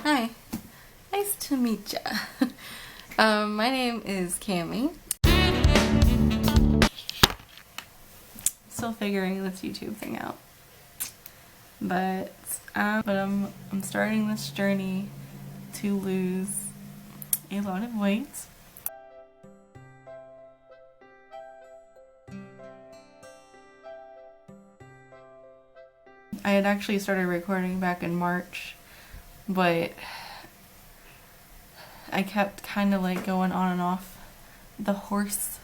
Hi, nice to meet ya. My name is Cami. Still figuring this YouTube thing out, but I'm starting this journey to lose a lot of weight. I had actually started recording back in March, but I kept kind of like going on and off the horse.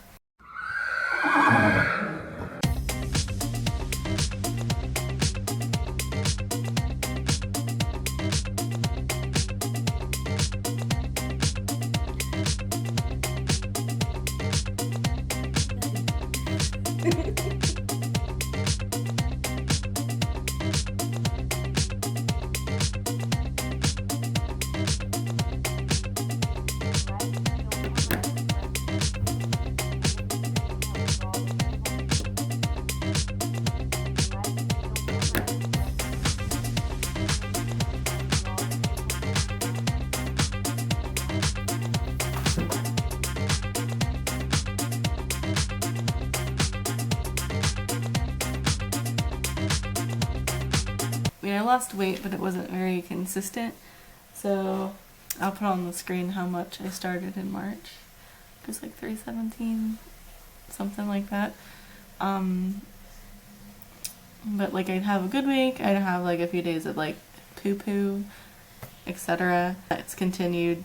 I lost weight, but it wasn't very consistent, so I'll put on the screen how much I started in March. It was like 317, something like that. But like I'd have a good week, I'd have like a few days of like poo-poo, etc. It's continued.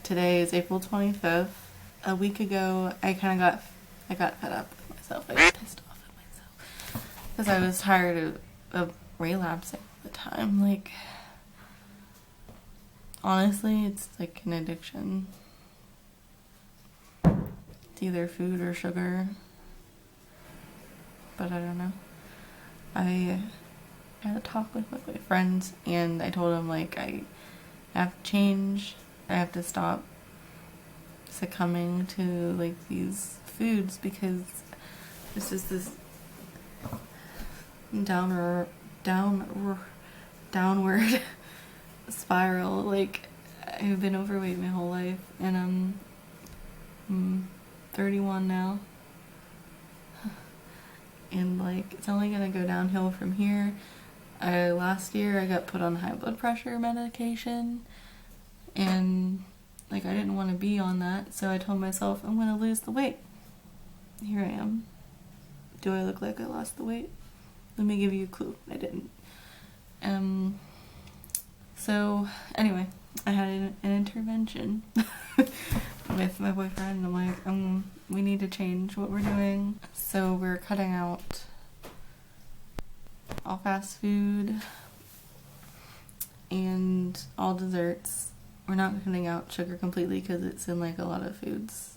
Today is April 25th. A week ago, I got fed up with myself. I got pissed off at myself because I was tired of relapsing all the time. Like, honestly, it's like an addiction. It's either food or sugar, but I don't know. I had a talk with my friends, and I told them like I have to change. I have to stop succumbing to like these foods because it's just this downward spiral. Like, I've been overweight my whole life, and I'm 31 now, and like it's only gonna go downhill from here. Last year I got put on high blood pressure medication, and like I didn't want to be on that, so I told myself I'm gonna lose the weight. Here I am. Do I look like I lost the weight? Let me give you a clue. I didn't. So anyway, I had an intervention with my boyfriend. I'm like, we need to change what we're doing. So we're cutting out all fast food and all desserts. We're not cutting out sugar completely because it's in like a lot of foods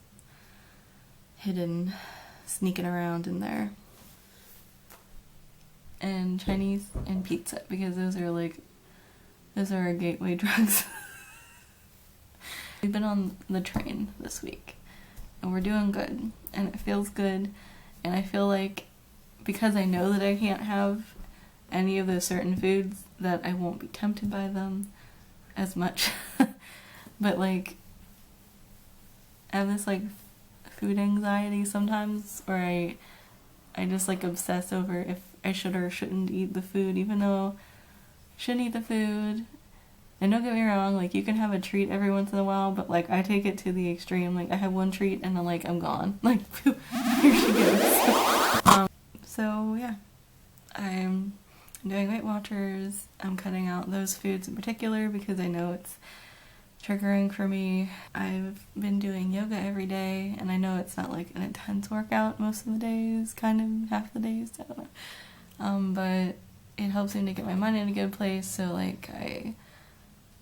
hidden, sneaking around in there. And Chinese and pizza, because those are our gateway drugs. We've been on the train this week, and we're doing good, and it feels good, and I feel like because I know that I can't have any of those certain foods, that I won't be tempted by them as much. But like, I have this like food anxiety sometimes, where I just like obsess over if I should or shouldn't eat the food, even though I shouldn't eat the food. And don't get me wrong, like you can have a treat every once in a while, but like I take it to the extreme. Like I have one treat and then like I'm gone. Like here she goes. So yeah, I'm doing Weight Watchers. I'm cutting out those foods in particular because I know it's triggering for me. I've been doing yoga every day, and I know it's not like an intense workout most of the days, kind of half the days, I don't know. But it helps me to get my mind in a good place, so like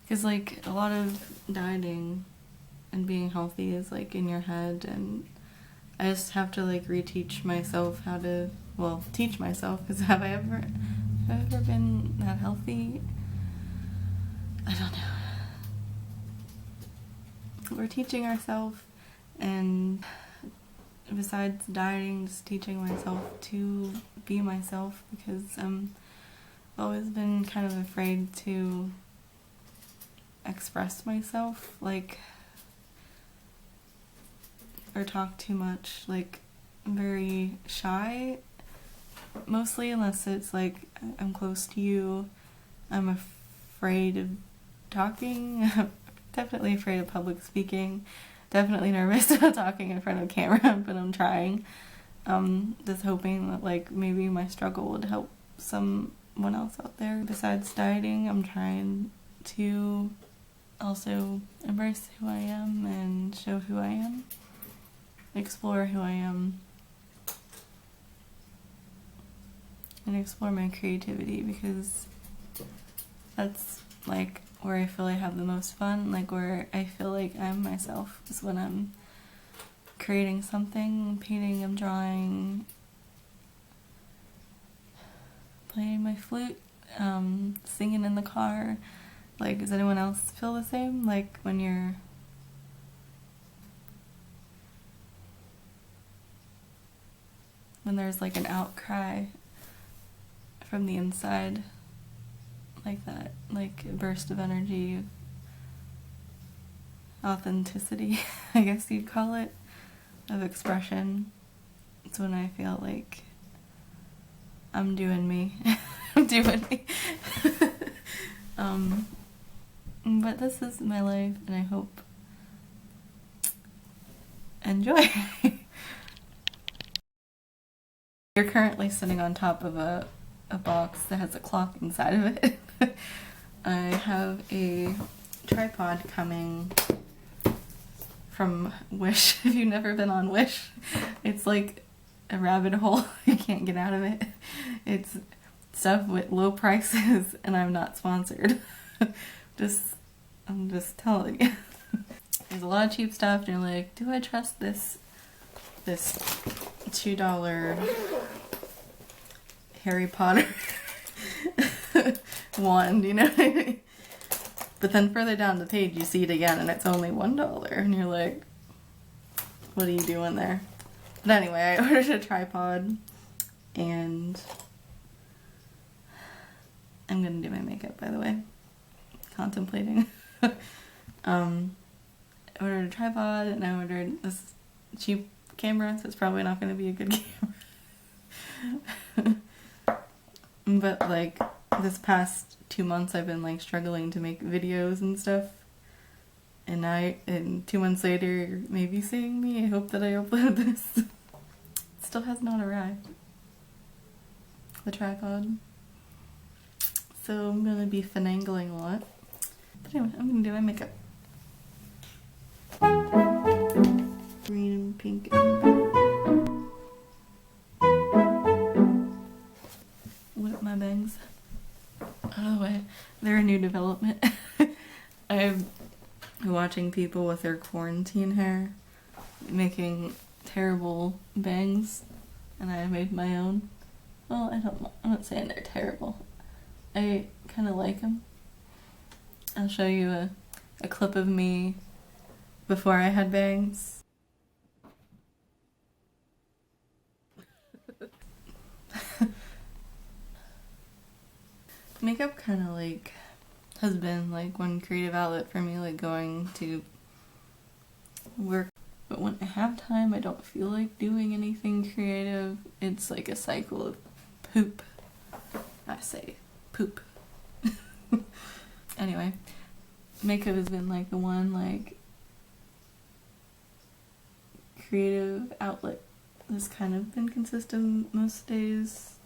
because like a lot of dieting and being healthy is like in your head, and I just have to like reteach myself how to, well, teach myself, because have I ever been that healthy? I don't know. We're teaching ourselves, and besides dieting, just teaching myself to be myself, because I've always been kind of afraid to express myself, like, or talk too much. Like, I'm very shy, mostly, unless it's like I'm close to you. I'm afraid of talking. Definitely afraid of public speaking. Definitely nervous about talking in front of camera, but I'm trying. Just hoping that like maybe my struggle would help someone else out there. Besides dieting, I'm trying to also embrace who I am and show who I am. Explore who I am. And explore my creativity, because that's like where I feel I have the most fun, like where I feel like I'm myself, is when I'm creating something, painting, I'm drawing, playing my flute, singing in the car. Like, does anyone else feel the same? Like when there's like an outcry from the inside, like that, like a burst of energy, authenticity, I guess you'd call it, of expression. It's when I feel like I'm doing me. I'm doing me. But this is my life, and I hope enjoy. You're currently sitting on top of a box that has a clock inside of it. I have a tripod coming from Wish. If you've never been on Wish, it's like a rabbit hole. You can't get out of it. It's stuff with low prices, and I'm not sponsored. I'm just telling you. There's a lot of cheap stuff, and you're like, do I trust this $2 Harry Potter wand, you know what I mean? But then further down the page you see it again and it's only $1, and you're like, what are you doing there? But anyway, I ordered a tripod, and I'm gonna do my makeup, by the way. Contemplating. I ordered a tripod, and I ordered this cheap camera, so it's probably not gonna be a good camera. But like this past 2 months I've been like struggling to make videos and stuff, and 2 months later you're maybe seeing me. I hope that I upload this. It still has not arrived, the tripod, so I'm gonna be finagling a lot. But anyway, I'm gonna do my makeup. Green and pink and whip my bangs out of the way. They're a new development. I've been watching people with their quarantine hair making terrible bangs, and I made my own. Well, I'm not saying they're terrible. I kind of like them. I'll show you a clip of me before I had bangs. Makeup kind of like has been like one creative outlet for me, like going to work. But when I have time, I don't feel like doing anything creative. It's like a cycle of poop. I say poop. Anyway, makeup has been like the one like creative outlet that's kind of been consistent most days.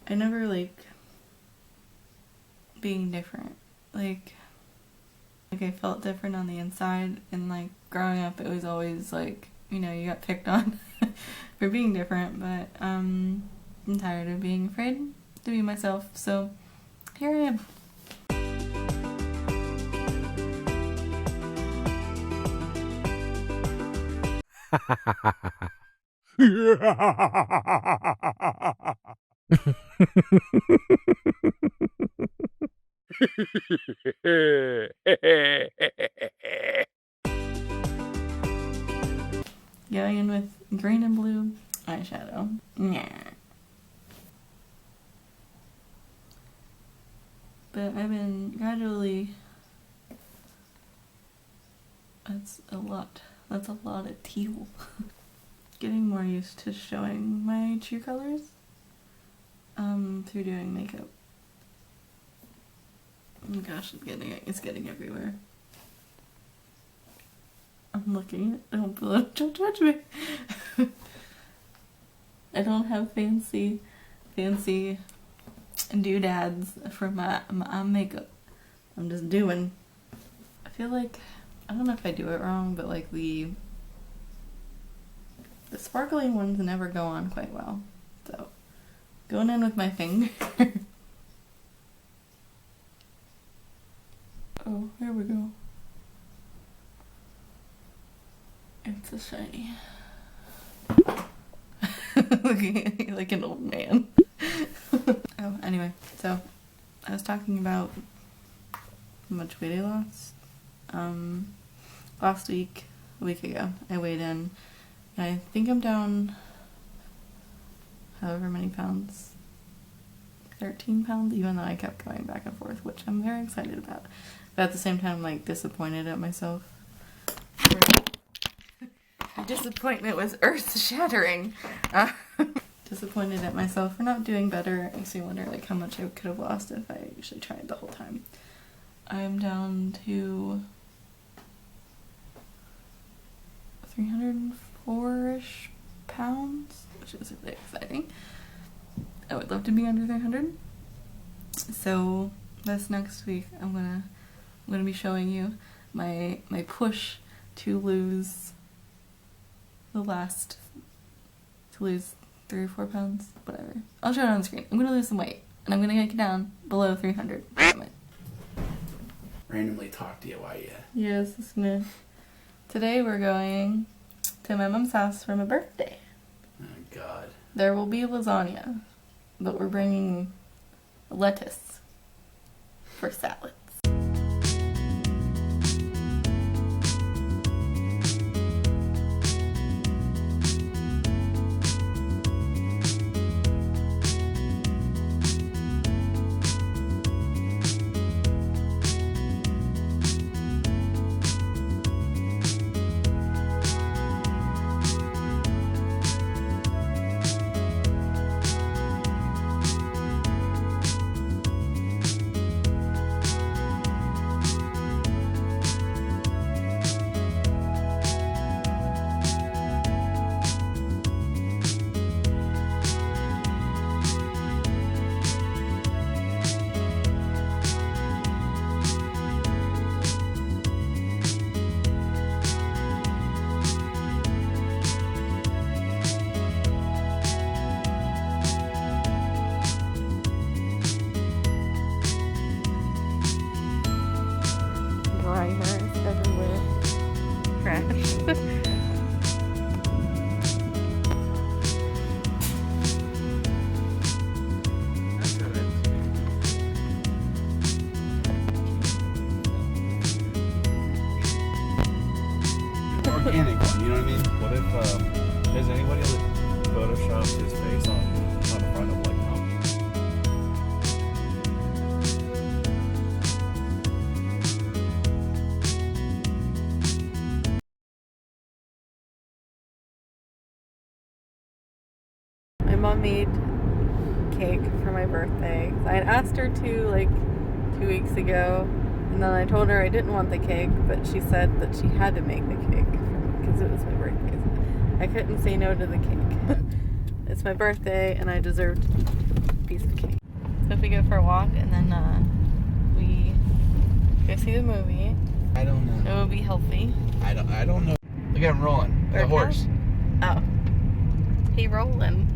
I never like being different. Like I felt different on the inside, and like growing up it was always like, you know, you got picked on for being different, but I'm tired of being afraid to be myself, so here I am. Going in with green and blue eyeshadow. Yeah. But I've been gradually, that's a lot of teal. Getting more used to showing my true colors through doing makeup. Oh my gosh, it's getting everywhere. I'm looking at it. Don't judge me. I don't have fancy doodads for my makeup. I'm just doing. I feel like, I don't know if I do it wrong, but like the sparkling ones never go on quite well. So, going in with my finger. Oh, here we go. It's a shiny. Looking at me like an old man. Oh, anyway, so I was talking about how much weight I lost. Last week, a week ago, I weighed in. And I think I'm down however many pounds. 13 pounds, even though I kept going back and forth, which I'm very excited about. But at the same time, like, disappointed at myself. Disappointment was earth-shattering. Disappointed at myself for not doing better. It makes me wonder, like, how much I could have lost if I actually tried the whole time. I'm down to 304-ish pounds, which is really exciting. I would love to be under 300. So this next week, I'm gonna be showing you my push to lose 3 or 4 pounds, whatever. I'll show it on the screen. I'm gonna lose some weight, and I'm gonna get down below 300. Randomly talk to you while you... Yes, it's gonna... Today we're going to my mom's house for my birthday. Oh, God. There will be lasagna, but we're bringing lettuce for salad. Primers everywhere. Trash. Organic one, you know what I mean? What if, has anybody ever photoshopped his face on the front of like Cami? My mom made cake for my birthday. I had asked her to like 2 weeks ago, and then I told her I didn't want the cake, but she said that she had to make the cake because it was my birthday. I couldn't say no to the cake. It's my birthday, and I deserved a piece of cake. So if we go for a walk and then we go see the movie, I don't know. it will be healthy. I don't know. Look at him rolling. The horse. Oh, he rolling.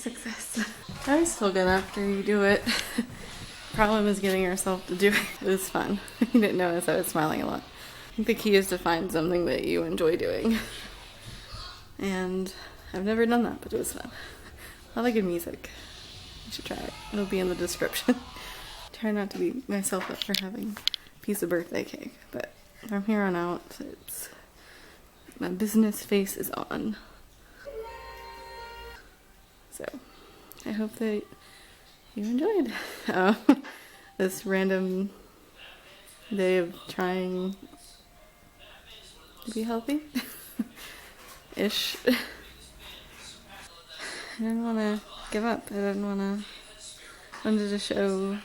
Success. I'm still good after you do it. Problem is getting yourself to do it. It was fun. You didn't notice I was smiling a lot. I think the key is to find something that you enjoy doing. And I've never done that, but it was fun. I like good music. You should try it. It'll be in the description. Try not to beat myself up for having a piece of birthday cake, but from here on out, it's my business face is on. So, I hope that you enjoyed this random day of trying to be healthy. Ish. I didn't want to give up. I didn't wanted to show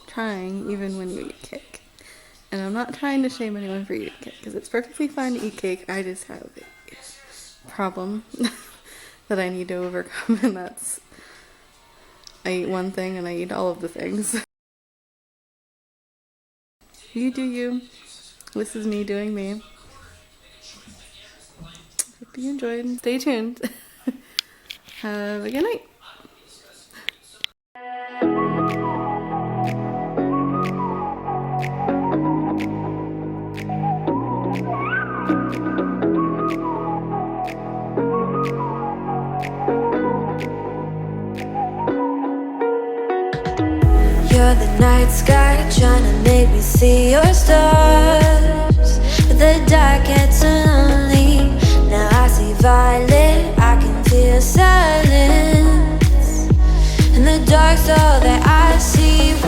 trying even when you eat cake. And I'm not trying to shame anyone for eating cake, because it's perfectly fine to eat cake. I just have a problem that I need to overcome, and that's I eat one thing and I eat all of the things. You do you. This is me doing me. Hope you enjoyed. Stay tuned. Have a good night. You're the night sky, trying to make me see your stars. But the dark gets so lonely. Now I see violet, I can feel silence. And the dark's all that I